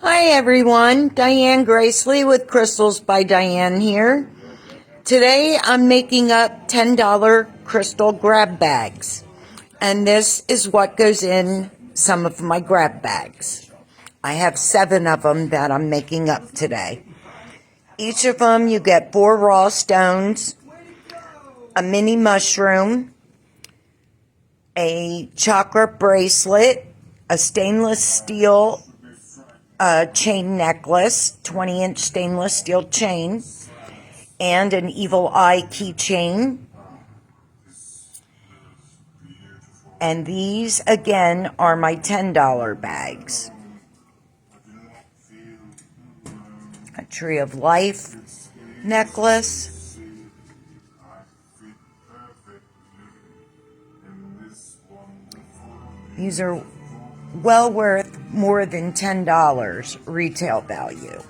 Hi everyone, Diane Gracely with Crystals by Diane here. Today I'm making up $10 crystal grab bags, and this is what goes in some of my grab bags. I have 7 of them that I'm making up today. Each of them you get 4 raw stones, a mini mushroom, a chakra bracelet, a stainless steel chain necklace, 20-inch stainless steel chain, and an evil eye keychain. And these, again, are my $10 bags. A Tree of Life necklace. These are well worth more than $10 retail value,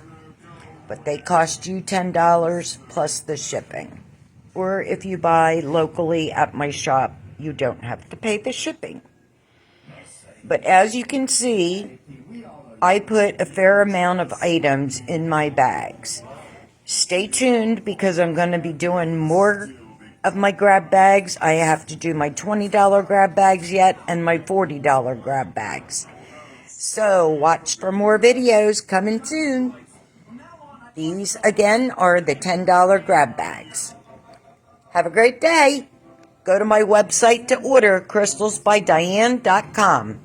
but they cost you $10 plus the shipping. Or if you buy locally at my shop, you don't have to pay the shipping. But as you can see, I put a fair amount of items in my bags. Stay tuned because I'm going to be doing more of my grab bags. I have to do my $20 grab bags yet and my $40 grab bags. So watch for more videos coming soon. These again are the $10 grab bags. Have a great day. Go to my website to order crystalsbydiane.com.